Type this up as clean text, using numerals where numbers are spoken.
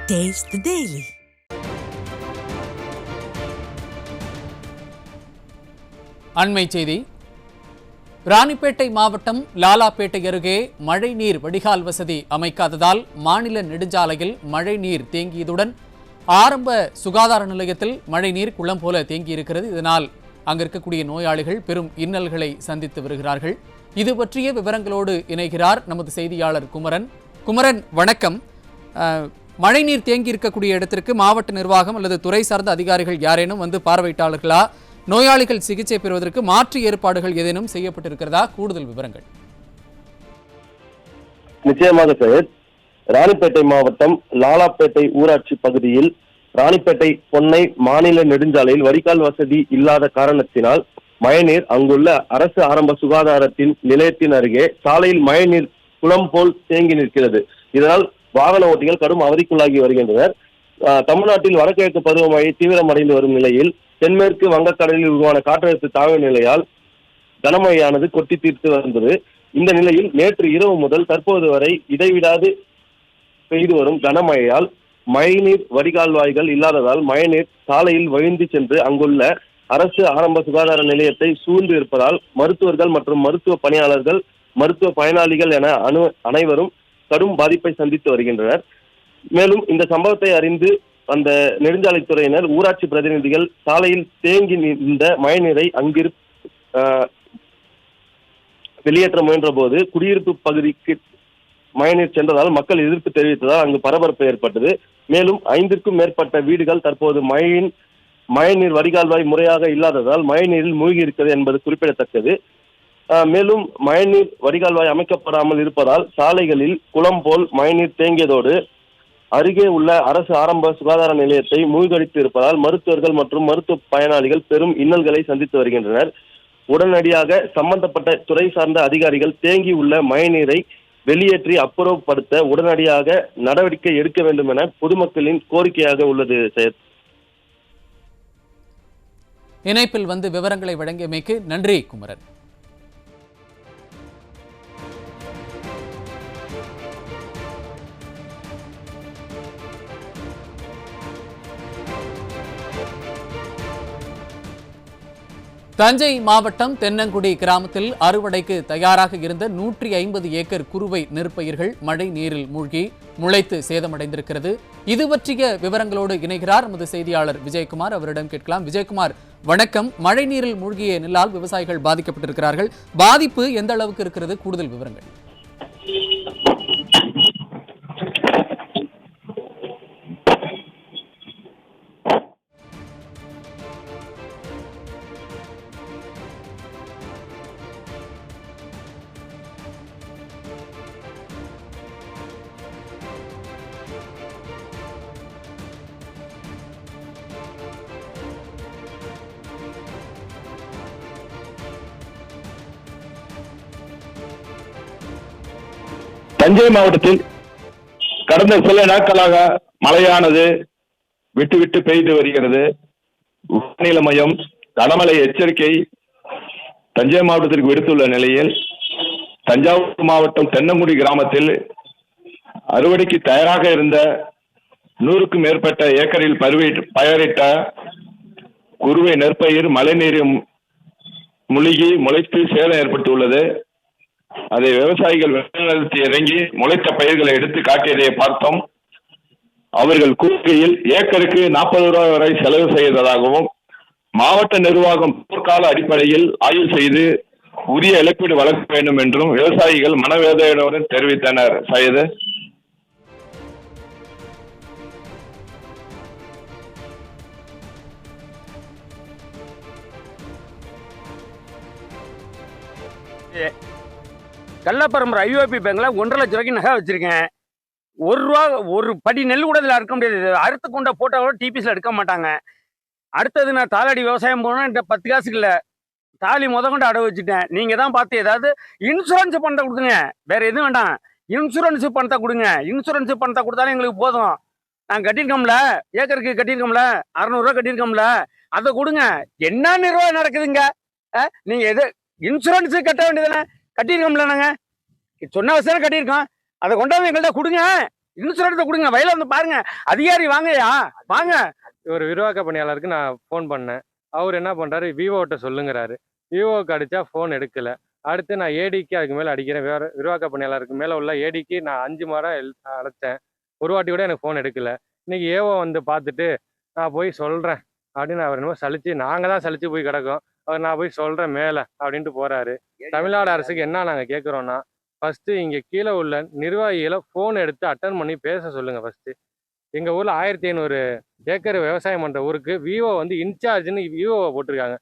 Taste the Daily. அண்மை செய்தி. ராணிப்பேட்டை மாவட்டம் லாலாப்பேட்டை அருகே மழைநீர் வடிகால் வசதி அமைக்காததால் மாநில நெடுஞ்சாலையில் மழைநீர் தேங்கியதுடன் ஆரம்ப சுகாதார நிலையத்தில் மழைநீர் குளம் போல தேங்கியிருக்கிறது. இதனால் அங்கு இருக்கக்கூடிய நோயாளிகள் பெரும் இன்னல்களை சந்தித்து வருகிறார்கள். இது பற்றிய விவரங்களோடு இணைகிறார் நமது செய்தியாளர் குமரன். குமரன், வணக்கம். மழைநீர் தேங்கி இருக்கக்கூடிய இடத்திற்கு மாவட்ட நிர்வாகம் அல்லது துறை சார்ந்த அதிகாரிகள் யாரேனும் வந்து பார்வையிட்டாளர்களா? நோயாளிகள் சிகிச்சை பெறுவதற்கு மாற்று ஏற்பாடுகள் ஏதேனும் செய்யப்பட்டிருக்கிறதா? கூடுதல் விவரங்கள். நிச்சயமாக சார், ராணிப்பேட்டை மாவட்டம் லாலாப்பேட்டை ஊராட்சி பகுதியில் ராணிப்பேட்டை பொன்னை மாநில நெடுஞ்சாலையில் வடிகால் வசதி இல்லாத காரணத்தினால் மழைநீர் அங்குள்ள அரசு ஆரம்ப சுகாதாரத்தின் நிலையத்தின் அருகே சாலையில் மழைநீர் குளம் போல் தேங்கி நிற்கிறது. இதனால் வாகன ஓட்டிகள் கடும் அவதிக்குள்ளாகி வருகின்றனர். தமிழ்நாட்டில் வடகிழக்கு பருவமழை தீவிரமடைந்து வரும் நிலையில் தென்மேற்கு வங்கக்கடலில் உருவான காற்றழுத்த தாழ்வு நிலையால் கனமழையானது கொட்டி தீர்த்து வந்தது. இந்த நிலையில் நேற்று இரவு முதல் தற்போது வரை இடைவிடாது பெய்து வரும் கனமழையால் மழைநீர் வடிகால்வாய்கள் இல்லாததால் மழைநீர் சாலையில் வழிந்து சென்று அங்குள்ள அரசு ஆரம்ப சுகாதார நிலையத்தை சூழ்ந்து இருப்பதால் மருத்துவர்கள் மற்றும் மருத்துவ பணியாளர்கள், மருத்துவ பயனாளிகள் என அனைவரும் கடும் பாதிப்பை சந்தித்து வருகின்றனர். மேலும் இந்த சம்பவத்தை அறிந்து அந்த நெடுஞ்சாலைத்துறையினர், ஊராட்சி பிரதிநிதிகள் சாலையில் தேங்கி நின்ற மழைநீரை அங்கிரு வெளியேற்ற முயன்ற போது குடியிருப்பு பகுதிக்கு மழைநீர் சென்றதால் மக்கள் எதிர்ப்பு தெரிவித்ததால் அங்கு பரபரப்பு ஏற்பட்டது. மேலும் 5க்கும் மேற்பட்ட வீடுகள் தற்போது மழைநீர் வடிகால்வாய் முறையாக இல்லாததால் மழைநீரில் மூழ்கி இருக்கிறது என்பது குறிப்பிடத்தக்கது. மேலும் மழைநீர் வடிகால்வாய் அமைக்கப்படாமல் இருப்பதால் சாலைகளில் குளம் போல் மழைநீர் தேங்கியதோடு அருகே உள்ள அரசு ஆரம்ப சுகாதார நிலையத்தை மூழ்கடித்து இருப்பதால் மருத்துவர்கள் மற்றும் மருத்துவ பயனாளிகள் பெரும் இன்னல்களை சந்தித்து வருகின்றனர். உடனடியாக சம்பந்தப்பட்ட துறை சார்ந்த அதிகாரிகள் தேங்கி உள்ள மழைநீரை வெளியேற்றி அப்புறப்படுத்த உடனடியாக நடவடிக்கை எடுக்க வேண்டும் என பொதுமக்களின் கோரிக்கையாக உள்ளது. இணைப்பில் வந்து விவரங்களை வழங்கியமைக்கு நன்றி குமரன். தஞ்சை மாவட்டம் தென்னங்குடி கிராமத்தில் அறுவடைக்கு தயாராக இருந்த 150 ஏக்கர் குறுவை நெற்பயிர்கள் மழை நீரில் மூழ்கி முளைத்து சேதமடைந்திருக்கிறது. இது பற்றிய விவரங்களோடு இணைகிறார் நமது செய்தியாளர் விஜயகுமார். அவரிடம் கேட்கலாம். விஜயகுமார், வணக்கம். மழை நீரில் மூழ்கிய நெல்லால் விவசாயிகள் பாதிக்கப்பட்டிருக்கிறார்கள். பாதிப்பு எந்த அளவுக்கு இருக்கிறது? கூடுதல் விவரங்கள். தஞ்சை மாவட்டத்தில் கடந்த சில நாட்களாக மழையானது விட்டு விட்டு பெய்து வருகிறது. வானிலை மையம் கனமழை எச்சரிக்கை தஞ்சை மாவட்டத்திற்கு விடுத்துள்ள நிலையில் தஞ்சாவூர் மாவட்டம் தென்னங்குடி கிராமத்தில் அறுவடைக்கு தயாராக இருந்த 100க்கும் மேற்பட்ட ஏக்கரில் பயிரிட்ட குறுவை நெற்பயிர் மழைநீரில் முழுகி முளைத்து சேதம் ஏற்பட்டுள்ளது. அதை விவசாயிகள் வெள்ளத்தில் இறங்கி முளைத்த பயிர்களை எடுத்து காட்டியதை பார்த்தோம். அவர்கள் கூறுகையில் ஏக்கருக்கு 40 ரூபாய் வரை செலவு செய்ததாகவும் மாவட்ட நிர்வாகம் போர்க்கால அடிப்படையில் ஆய்வு செய்து உரிய இழப்பீடு வழங்க வேண்டும் என்றும் விவசாயிகள் மனவேதனையுடன் தெரிவித்தனர். சையது, கள்ளப்பரம்பரை IOP பேங்க்ல 1.5 லட்சம் ரூபாய்க்கு நகை வச்சிருக்கேன். 1 ரூபா ஒரு படி நெல் கூட இதில் அறுக்க முடியாது. அறுத்து கொண்ட போட்டோ கூட டிபிஎஸ்ல எடுக்க மாட்டாங்க. அடுத்தது நான் தாளடி விவசாயம் போனால் இந்த 10 காசுக்கு இல்லை, தாலி கொண்டு அடை வச்சுட்டேன். நீங்கள் தான் பார்த்து ஏதாவது இன்சூரன்ஸ் பணத்தை கொடுத்துங்க, வேற எதுவும் வேண்டாம். இன்சூரன்ஸ் பணத்தை கொடுங்க. இன்சூரன்ஸ் பணத்தை கொடுத்தாலும் எங்களுக்கு போதும். நாங்கள் கட்டியிருக்கோம்ல, ஏக்கருக்கு கட்டியிருக்கோம்ல, 600 ரூபா கட்டியிருக்கோம்ல, அதை கொடுங்க. என்ன நிர்வாகம் நடக்குதுங்க? நீங்கள் எது இன்சூரன்ஸ் கட்ட வேண்டியதானே? கட்டியிருக்கோம்ல, நாங்கள் சொன்ன வசதி கட்டியிருக்கோம். அதை கொண்டாந்து எங்கள்கிட்ட கொடுங்க. இன்சூரன்ஸை கொடுங்க, வயல வந்து பாருங்க, அதிகாரி வாங்கயா வாங்க. ஒரு விரிவாக்க பணியாளருக்கு நான் ஃபோன் பண்ணேன். அவர் என்ன பண்ணுறாரு, விவோட்ட சொல்லுங்கிறாரு. விவோக்கு அடித்தா ஃபோன் எடுக்கலை. அடுத்து நான் ஏடிக்கு அதுக்கு மேலே அடிக்கிறேன். வேறு விரிவாக்க பணியாளருக்கு மேலே உள்ள ஏடிக்கு நான் 5 முறை அழைச்சேன். ஒரு வாட்டி கூட எனக்கு ஃபோன் எடுக்கலை. இன்றைக்கி ஏஓ வந்து பார்த்துட்டு நான் போய் சொல்கிறேன் அப்படின்னு அவர் என்னமோ சலிச்சு, நாங்கள் தான் சலிச்சு போய் கிடக்கோம். அவர் நான் போய் சொல்கிறேன் மேலே அப்படின்ட்டு போகிறாரு. தமிழ்நாடு அரசுக்கு என்ன நாங்கள் கேட்குறோன்னா, ஃபஸ்ட்டு இங்கே கீழே உள்ள நிர்வாகிகளை ஃபோன் எடுத்து அட்டன் பண்ணி பேச சொல்லுங்கள் ஃபஸ்ட்டு. எங்கள் ஊரில் 1500 ஏக்கர் விவசாயம் பண்ணுற ஊருக்கு விவோ வந்து இன்சார்ஜ்னு விவோவை போட்டிருக்காங்க.